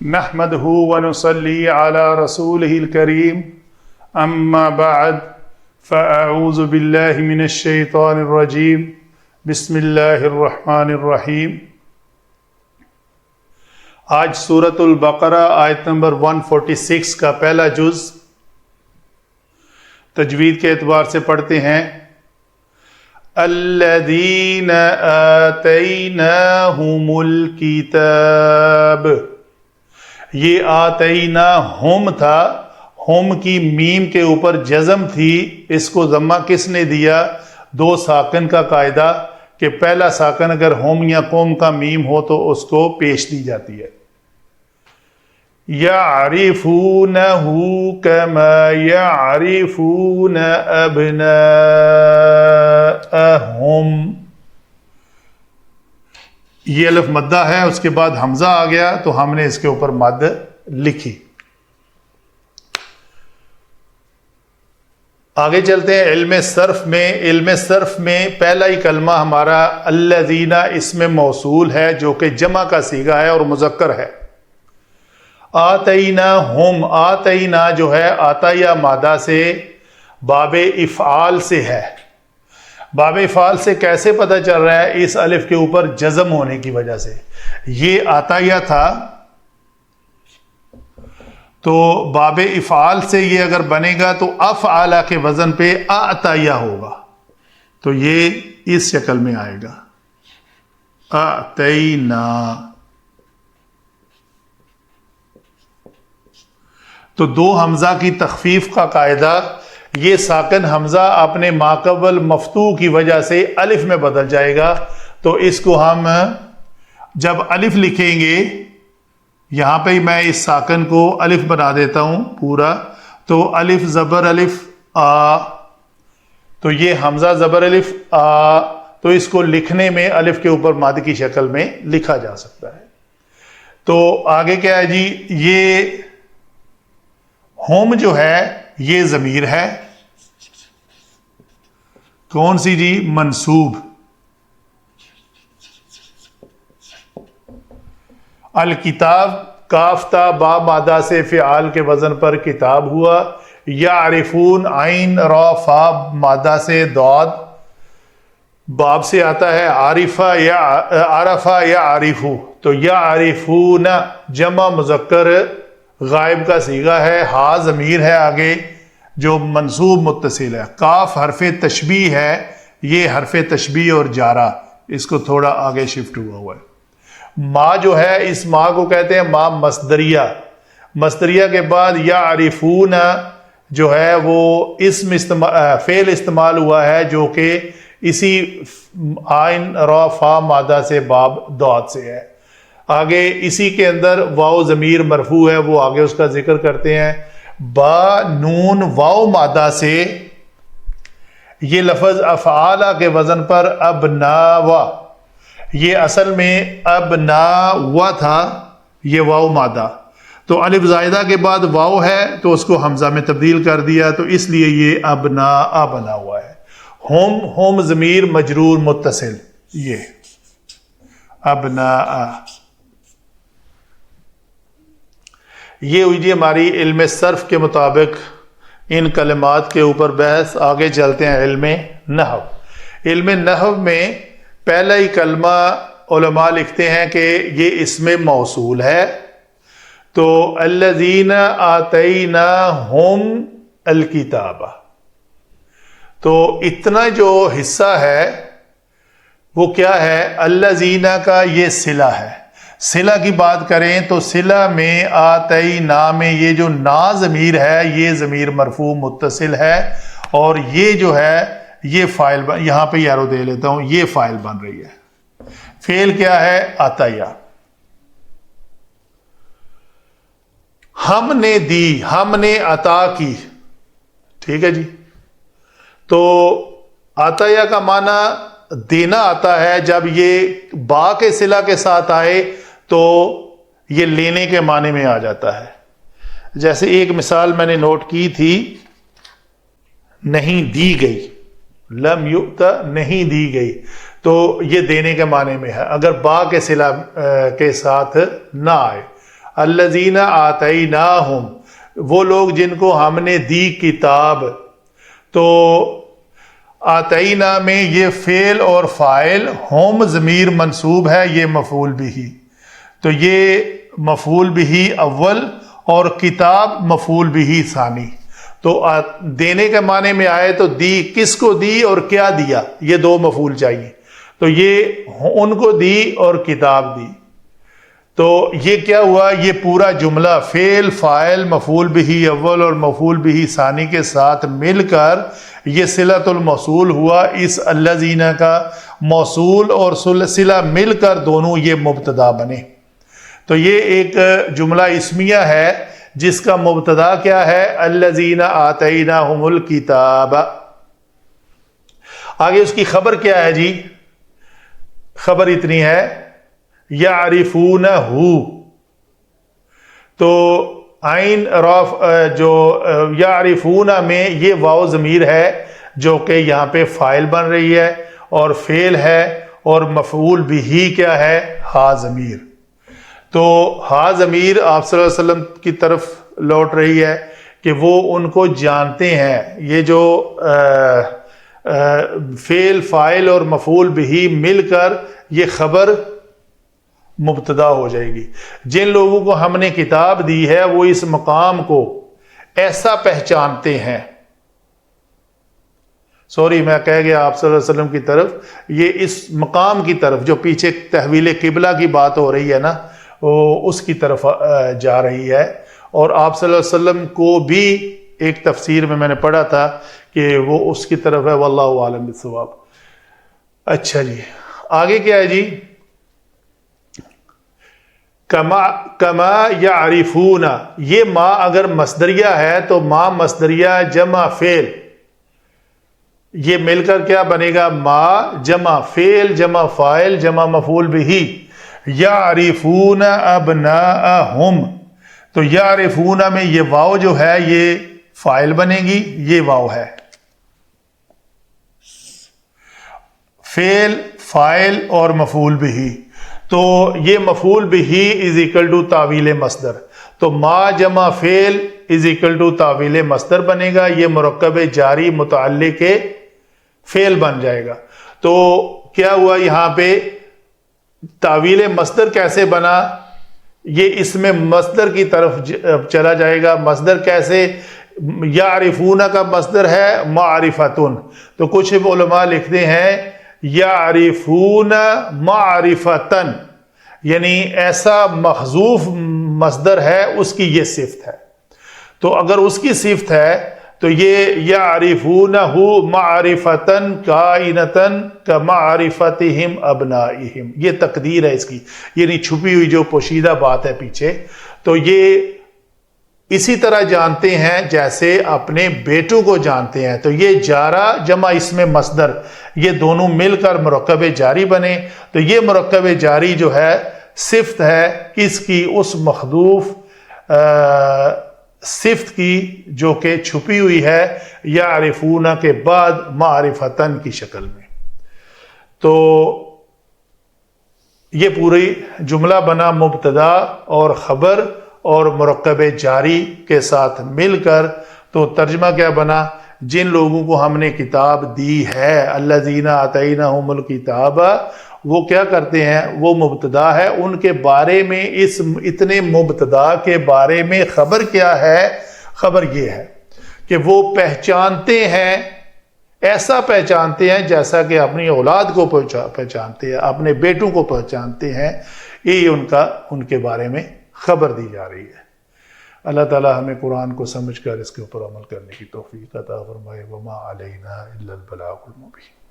نحمده ونصلي على رسوله الكريم اما بعد فاعوذ بالله من الشیطان الرجیم بسم اللہ الرحمن الرحیم۔ آج سورۃ البقرہ آیت نمبر 146 کا پہلا جز تجوید کے اعتبار سے پڑھتے ہیں۔ الذین آتیناہم الکتاب، یہ آتیناہم تھا، ہم کی میم کے اوپر جزم تھی، اس کو ضمہ کس نے دیا؟ دو ساکن کا قاعدہ کہ پہلا ساکن اگر ہم یا قوم کا میم ہو تو اس کو پیش دی جاتی ہے۔ یعرفونہ کما یعرفون ابناءہم، یہ الف مدہ ہے، اس کے بعد حمزہ آ گیا تو ہم نے اس کے اوپر مد لکھی۔ آگے چلتے ہیں علم صرف میں۔ علم صرف میں پہلا ہی کلمہ ہمارا الذین اسم موصول ہے جو کہ جمع کا صیغہ ہے اور مذکر ہے۔ آتینا ہم، آتینا جو ہے آتیا مادہ سے باب افعال سے ہے۔ باب افعال سے کیسے پتہ چل رہا ہے؟ اس الف کے اوپر جزم ہونے کی وجہ سے۔ یہ آتیا تھا تو باب افعال سے یہ اگر بنے گا تو افعال کے وزن پہ آتیا ہوگا، تو یہ اس شکل میں آئے گا آتینا۔ تو دو حمزہ کی تخفیف کا قاعدہ، یہ ساکن حمزہ اپنے ماقبل مفتوح کی وجہ سے الف میں بدل جائے گا، تو اس کو ہم جب الف لکھیں گے، یہاں پہ میں اس ساکن کو الف بنا دیتا ہوں پورا، تو الف زبر الف آ، تو یہ حمزہ زبر الف آ، تو اس کو لکھنے میں الف کے اوپر ماد کی شکل میں لکھا جا سکتا ہے۔ تو آگے کیا ہے جی؟ یہ ہوم جو ہے یہ ضمیر ہے، کون سی جی؟ منصوب۔ الکتاب کاف تا با مادہ سے فعال کے وزن پر کتاب ہوا۔ یعرفون عین را فا مادہ سے داد باب سے آتا ہے۔ عارفہ یا عرفہ یا عارفو، تو یعرفون جمع مذکر غائب کا صیغہ ہے، ہا ضمیر ہے آگے جو منصوب متصل ہے۔ کاف حرف تشبیہ ہے، یہ حرف تشبیہ اور جارہ، اس کو تھوڑا آگے شفٹ ہوا ہے۔ ما جو ہے اس ما کو کہتے ہیں ما مصدریہ۔ مصدریہ کے بعد یعرفون جو ہے وہ اسم فعل استعمال ہوا ہے جو کہ اسی عین را فا مادہ سے باب دعات سے ہے۔ آگے اسی کے اندر واو ضمیر مرفوع ہے، وہ آگے اس کا ذکر کرتے ہیں۔ با نون واو مادہ سے یہ لفظ افعالہ کے وزن پر ابناوا، یہ اصل میں ابناوا تھا، یہ واو مادہ، تو الف زائدہ کے بعد واو ہے تو اس کو حمزہ میں تبدیل کر دیا، تو اس لیے یہ ابناء بنا ہوا ہے۔ ہوم ضمیر مجرور متصل، یہ ابناء۔ یہ ہوئی جی ہماری علم صرف کے مطابق ان کلمات کے اوپر بحث۔ آگے چلتے ہیں علم نحو۔ علم نحو میں پہلا ہی کلمہ علماء لکھتے ہیں کہ یہ اسم موصول ہے، تو الذین آتیناہم الکتاب، تو اتنا جو حصہ ہے وہ کیا ہے؟ الذین کا یہ صلہ ہے۔ صلہ کی بات کریں تو صلہ میں آتینا میں یہ جو نا ضمیر ہے یہ ضمیر مرفوع متصل ہے، اور یہ جو ہے یہ فاعل، یہاں پہ یارو دے لیتا ہوں، یہ فاعل بن رہی ہے۔ فعل کیا ہے؟ عطیہ۔ ہم نے دی، ہم نے عطا کی، ٹھیک ہے جی۔ تو عطیہ کا معنی دینا آتا ہے، جب یہ با کے صلہ کے ساتھ آئے تو یہ لینے کے معنی میں آ جاتا ہے۔ جیسے ایک مثال میں نے نوٹ کی تھی، نہیں دی گئی، لم یؤتا نہیں دی گئی، تو یہ دینے کے معنی میں ہے اگر با کے صلہ کے ساتھ نہ آئے۔ الذین آتیناہم، وہ لوگ جن کو ہم نے دی کتاب. تو آتینا میں یہ فعل اور فاعل، ہم ضمیر منصوب ہے، یہ مفعول بھی. تو یہ مفعول بھی اول اور کتاب مفعول بھی ثانی. تو دینے کے معنی میں آئے تو دی، کس کو دی اور کیا دیا، یہ دو مفعول چاہیے. تو یہ ان کو دی اور کتاب دی. تو یہ کیا ہوا، یہ پورا جملہ فعل فاعل مفعول بھی اول اور مفعول بھی ثانی کے ساتھ مل کر یہ صلۃ الموصول ہوا. اس الذین کا موصول اور صلہ مل کر دونوں یہ مبتدا بنے. تو یہ ایک جملہ اسمیہ ہے جس کا مبتدا کیا ہے، الذین آتیناہم الکتاب. آگے اس کی خبر کیا ہے جی، خبر اتنی ہے یعرفونہ. تو عین رف جو یعرفونہ میں یہ واو ضمیر ہے جو کہ یہاں پہ فاعل بن رہی ہے اور فعل ہے، اور مفعول بھی کیا ہے، ہا ضمیر. تو ہا ضمیر آپ صلی اللہ علیہ وسلم کی طرف لوٹ رہی ہے کہ وہ ان کو جانتے ہیں. یہ جو فعل فاعل اور مفعول بھی مل کر یہ خبر مبتدا ہو جائے گی. جن لوگوں کو ہم نے کتاب دی ہے وہ اس مقام کو ایسا پہچانتے ہیں. سوری میں کہہ گیا آپ صلی اللہ علیہ وسلم کی طرف، یہ اس مقام کی طرف جو پیچھے تحویل قبلہ کی بات ہو رہی ہے نا، وہ اس کی طرف جا رہی ہے. اور آپ صلی اللہ علیہ وسلم کو بھی ایک تفسیر میں نے پڑھا تھا کہ وہ اس کی طرف ہے، واللہ عالم بالصواب. اچھا جی آگے کیا ہے جی، کما یعرفون. یہ ما اگر مصدریہ ہے تو ما مصدریہ جمع فعل، یہ مل کر کیا بنے گا، ما جمع فعل جمع فاعل جمع مفعول بھی. یعرفون ابناءہم. تو یعرفون میں یہ واو جو ہے یہ فاعل بنے گی، یہ واو ہے فعل فاعل اور مفعول بھی. تو یہ مفعول بھی از اکول ٹو تاویل مصدر. تو ما جمع فعل از اکول ٹو تاویل مصدر بنے گا. یہ مرکب جاری متعلق فعل بن جائے گا. تو کیا ہوا یہاں پہ تاویل مصدر کیسے بنا، یہ اس میں مصدر کی طرف چلا جائے گا. مصدر کیسے، یعرفون کا مصدر ہے معرفتن. تو کچھ علماء لکھتے ہیں یعرفون معرفتن، یعنی ایسا محذوف مصدر ہے اس کی یہ صفت ہے. تو اگر اس کی صفت ہے تو یہ یعرفونہ معرفتن کائنتن کمعرفتہم ابنائہم، یہ تقدیر ہے اس کی، یعنی چھپی ہوئی جو پوشیدہ بات ہے پیچھے. تو یہ اسی طرح جانتے ہیں جیسے اپنے بیٹوں کو جانتے ہیں. تو یہ جارہ جمع اسم مصدر یہ دونوں مل کر مرکب جاری بنے. تو یہ مرکب جاری جو ہے صفت ہے کس کی، اس محذوف صفت کی جو کہ چھپی ہوئی ہے یعرفون کے بعد معرفتن کی شکل میں. تو یہ پوری جملہ بنا مبتدا اور خبر اور مرکب جاری کے ساتھ مل کر. تو ترجمہ کیا بنا، جن لوگوں کو ہم نے کتاب دی ہے، الذین آتیناہم الکتاب، وہ کیا کرتے ہیں، وہ مبتدا ہے. ان کے بارے میں اس اتنے مبتدا کے بارے میں خبر کیا ہے، خبر یہ ہے کہ وہ پہچانتے ہیں، ایسا پہچانتے ہیں جیسا کہ اپنی اولاد کو پہچانتے ہیں، اپنے بیٹوں کو پہچانتے ہیں. یہ ان کے بارے میں خبر دی جا رہی ہے. اللہ تعالی ہمیں قرآن کو سمجھ کر اس کے اوپر عمل کرنے کی توفیق عطا فرمائے. وما علینا الا البلاغ المبین.